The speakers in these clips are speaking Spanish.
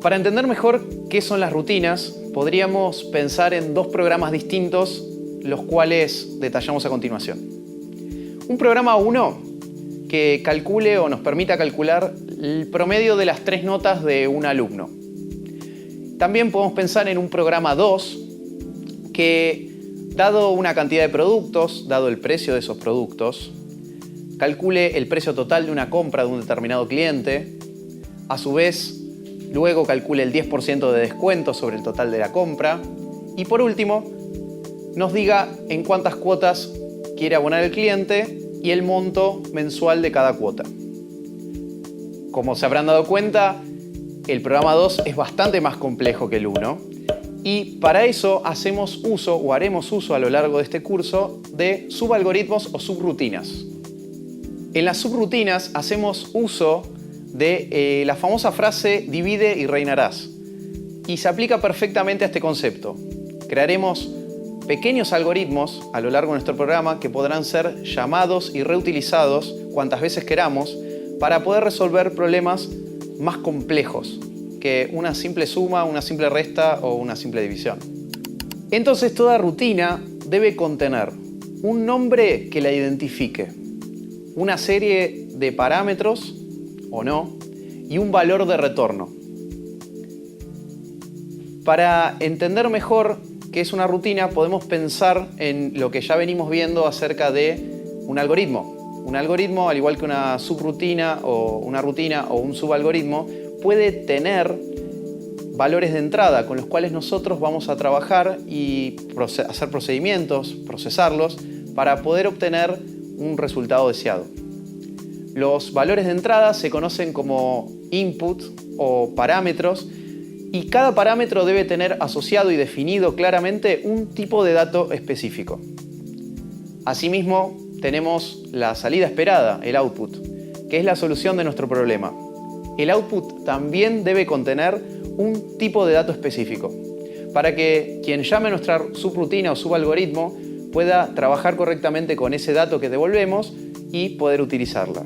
Para entender mejor qué son las rutinas, podríamos pensar en dos programas distintos, los cuales detallamos a continuación. Un programa 1 que calcule o nos permita calcular el promedio de las 3 notas de un alumno. También podemos pensar en un programa 2 que, dado una cantidad de productos, dado el precio de esos productos, calcule el precio total de una compra de un determinado cliente, a su vez, luego calcule el 10% de descuento sobre el total de la compra y, por último, nos diga en cuántas cuotas quiere abonar el cliente y el monto mensual de cada cuota. Como se habrán dado cuenta, el programa 2 es bastante más complejo que el 1 y para eso hacemos uso o haremos uso a lo largo de este curso de subalgoritmos o subrutinas. En las subrutinas hacemos uso de la famosa frase divide y reinarás y se aplica perfectamente a este concepto. Crearemos pequeños algoritmos a lo largo de nuestro programa que podrán ser llamados y reutilizados cuantas veces queramos para poder resolver problemas más complejos que una simple suma, una simple resta o una simple división. Entonces toda rutina debe contener un nombre que la identifique, una serie de parámetros o no y un valor de retorno. Para entender mejor qué es una rutina, podemos pensar en lo que ya venimos viendo acerca de un algoritmo. Un algoritmo, al igual que una subrutina o una rutina o un subalgoritmo, puede tener valores de entrada con los cuales nosotros vamos a trabajar y hacer procedimientos, procesarlos, para poder obtener un resultado deseado. Los valores de entrada se conocen como input o parámetros y cada parámetro debe tener asociado y definido claramente un tipo de dato específico. Asimismo, tenemos la salida esperada, el output, que es la solución de nuestro problema. El output también debe contener un tipo de dato específico, para que quien llame a nuestra subrutina o subalgoritmo pueda trabajar correctamente con ese dato que devolvemos y poder utilizarla.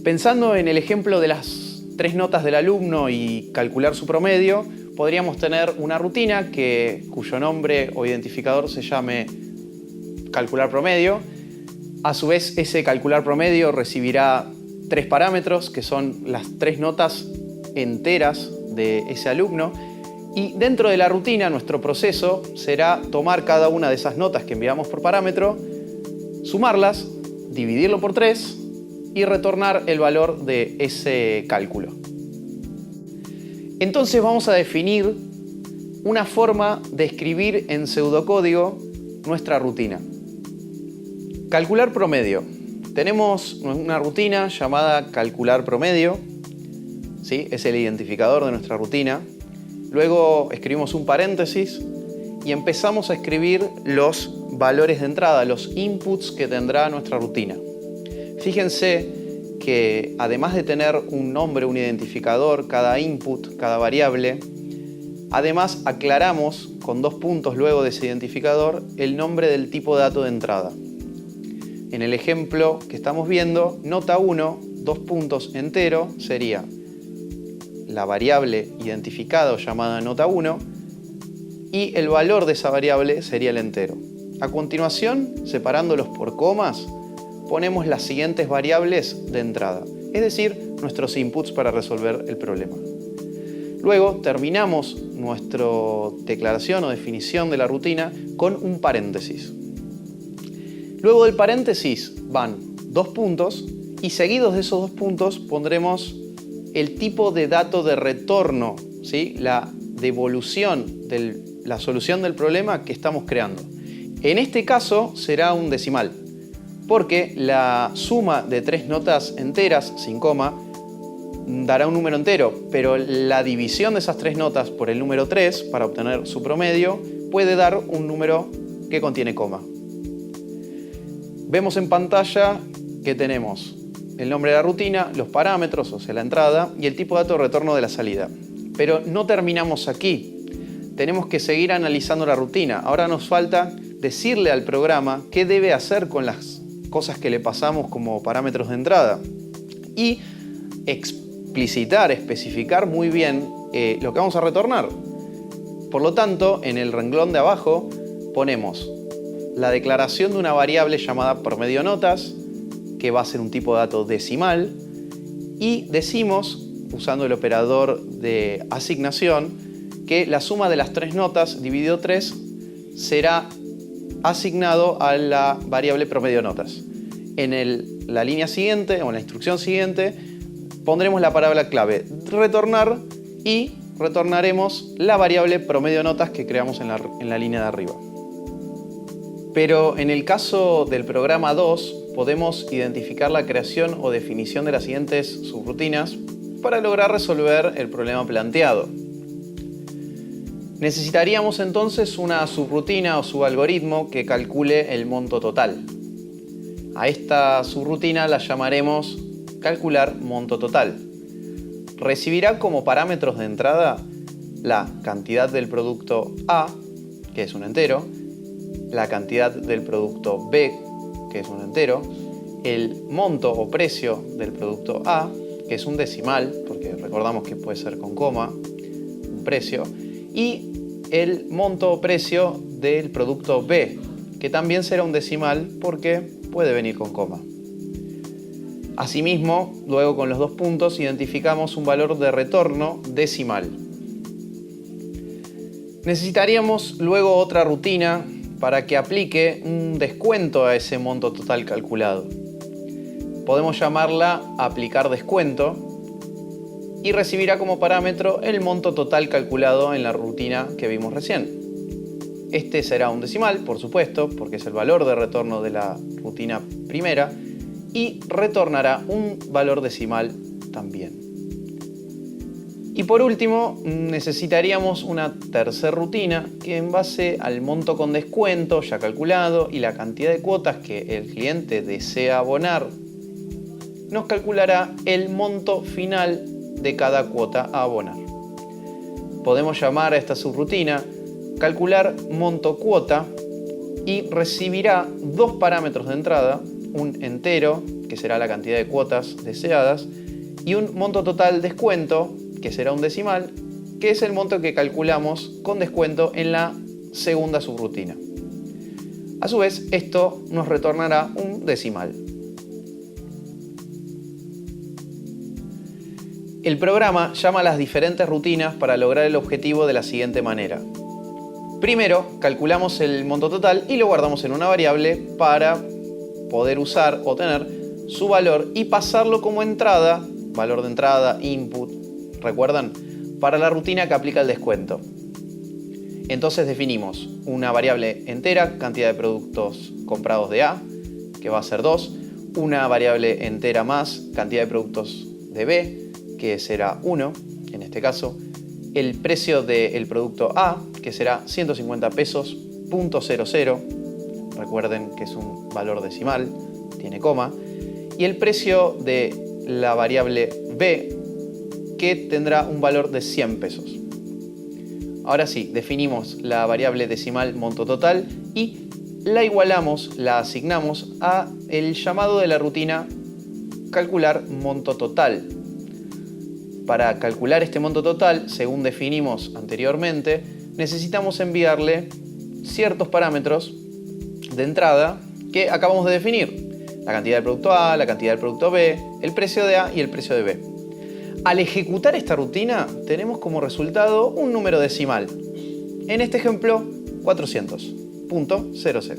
Pensando en el ejemplo de las 3 notas del alumno y calcular su promedio, podríamos tener una rutina cuyo nombre o identificador se llame calcular promedio. A su vez, ese calcular promedio recibirá 3 parámetros, que son las 3 notas enteras de ese alumno. Y dentro de la rutina, nuestro proceso será tomar cada una de esas notas que enviamos por parámetro, sumarlas, dividirlo por 3 y retornar el valor de ese cálculo. Entonces vamos a definir una forma de escribir en pseudocódigo nuestra rutina. Calcular promedio. Tenemos una rutina llamada calcular promedio, ¿sí? Es el identificador de nuestra rutina. Luego escribimos un paréntesis y empezamos a escribir los valores de entrada, los inputs que tendrá nuestra rutina. Fíjense que además de tener un nombre, un identificador, cada input, cada variable, además aclaramos con 2 puntos luego de ese identificador el nombre del tipo de dato de entrada. En el ejemplo que estamos viendo, nota 1, 2 puntos entero, sería la variable identificada o llamada nota 1 y el valor de esa variable sería el entero. A continuación, separándolos por comas, ponemos las siguientes variables de entrada, es decir, nuestros inputs para resolver el problema. Luego terminamos nuestra declaración o definición de la rutina con un paréntesis. Luego del paréntesis van 2 puntos y seguidos de esos 2 puntos pondremos el tipo de dato de retorno, ¿sí? La devolución de la solución del problema que estamos creando. En este caso será un decimal, porque la suma de 3 notas enteras, sin coma, dará un número entero, pero la división de esas 3 notas por el número 3 para obtener su promedio puede dar un número que contiene coma. Vemos en pantalla que tenemos el nombre de la rutina, los parámetros, o sea, la entrada, y el tipo de dato de retorno de la salida. Pero no terminamos aquí. Tenemos que seguir analizando la rutina. Ahora nos falta decirle al programa qué debe hacer con las cosas que le pasamos como parámetros de entrada y explicitar, especificar muy bien lo que vamos a retornar. Por lo tanto, en el renglón de abajo ponemos la declaración de una variable llamada promedio notas, que va a ser un tipo de dato decimal, y decimos, usando el operador de asignación, que la suma de las 3 notas dividido 3 será asignado a la variable promedio notas. En la línea siguiente, o en la instrucción siguiente, pondremos la palabra clave retornar y retornaremos la variable promedio notas que creamos en la línea de arriba. Pero en el caso del programa 2, podemos identificar la creación o definición de las siguientes subrutinas para lograr resolver el problema planteado. Necesitaríamos entonces una subrutina o subalgoritmo que calcule el monto total. A esta subrutina la llamaremos calcular monto total. Recibirá como parámetros de entrada la cantidad del producto A, que es un entero, la cantidad del producto B, que es un entero, el monto o precio del producto A, que es un decimal, porque recordamos que puede ser con coma, un precio, y el monto o precio del producto B, que también será un decimal porque puede venir con coma. Asimismo, luego con los 2 puntos identificamos un valor de retorno decimal. Necesitaríamos luego otra rutina para que aplique un descuento a ese monto total calculado. Podemos llamarla aplicar descuento y recibirá como parámetro el monto total calculado en la rutina que vimos recién. Este será un decimal, por supuesto, porque es el valor de retorno de la rutina primera, y retornará un valor decimal también. Y por último, necesitaríamos una tercera rutina que, en base al monto con descuento ya calculado y la cantidad de cuotas que el cliente desea abonar, nos calculará el monto final de cada cuota a abonar. Podemos llamar a esta subrutina calcular monto cuota y recibirá 2 parámetros de entrada, un entero, que será la cantidad de cuotas deseadas, y un monto total descuento, que será un decimal, que es el monto que calculamos con descuento en la segunda subrutina. A su vez, esto nos retornará un decimal. El programa llama a las diferentes rutinas para lograr el objetivo de la siguiente manera. Primero, calculamos el monto total y lo guardamos en una variable para poder usar o tener su valor y pasarlo como entrada, valor de entrada, input, ¿recuerdan? Para la rutina que aplica el descuento. Entonces definimos una variable entera, cantidad de productos comprados de A, que va a ser 2, una variable entera más, cantidad de productos de B, que será 1, en este caso, el precio del producto A, que será 150 pesos, .00, recuerden que es un valor decimal, tiene coma, y el precio de la variable B, que tendrá un valor de 100 pesos. Ahora sí, definimos la variable decimal monto total y la igualamos, la asignamos a el llamado de la rutina calcular monto total. Para calcular este monto total, según definimos anteriormente, necesitamos enviarle ciertos parámetros de entrada que acabamos de definir. La cantidad del producto A, la cantidad del producto B, el precio de A y el precio de B. Al ejecutar esta rutina, tenemos como resultado un número decimal. En este ejemplo, 400.00.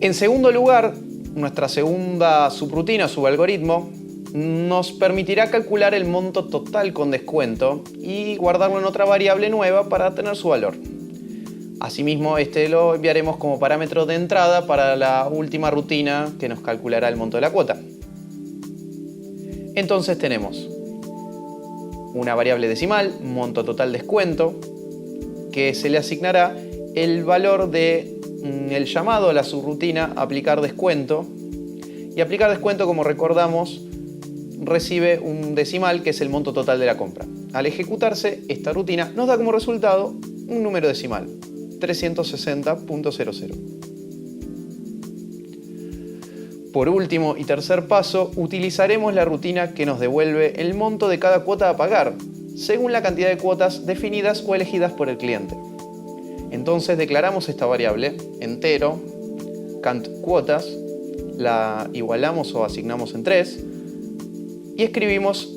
En segundo lugar, nuestra segunda subrutina, subalgoritmo, nos permitirá calcular el monto total con descuento y guardarlo en otra variable nueva para tener su valor. Asimismo, este lo enviaremos como parámetro de entrada para la última rutina que nos calculará el monto de la cuota. Entonces tenemos una variable decimal, monto total descuento, que se le asignará el valor del llamado a la subrutina aplicar descuento. Y aplicar descuento, como recordamos, recibe un decimal que es el monto total de la compra. Al ejecutarse esta rutina nos da como resultado un número decimal, 360.00. Por último y tercer paso, utilizaremos la rutina que nos devuelve el monto de cada cuota a pagar, según la cantidad de cuotas definidas o elegidas por el cliente. Entonces declaramos esta variable entero, cant cuotas, la igualamos o asignamos en 3 y escribimos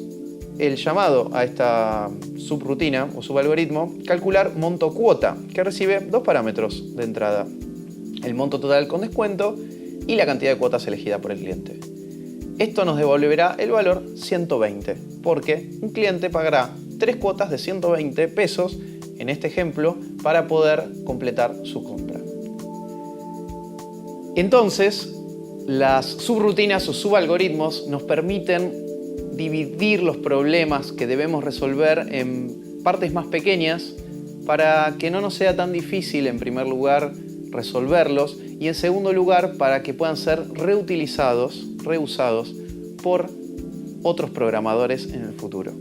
el llamado a esta subrutina o subalgoritmo, calcular monto cuota, que recibe dos parámetros de entrada: el monto total con descuento y la cantidad de cuotas elegida por el cliente. Esto nos devolverá el valor 120, porque un cliente pagará 3 cuotas de 120 pesos, en este ejemplo, para poder completar su compra. Entonces, las subrutinas o subalgoritmos nos permiten dividir los problemas que debemos resolver en partes más pequeñas para que no nos sea tan difícil, en primer lugar, resolverlos, y en segundo lugar, para que puedan ser reusados por otros programadores en el futuro.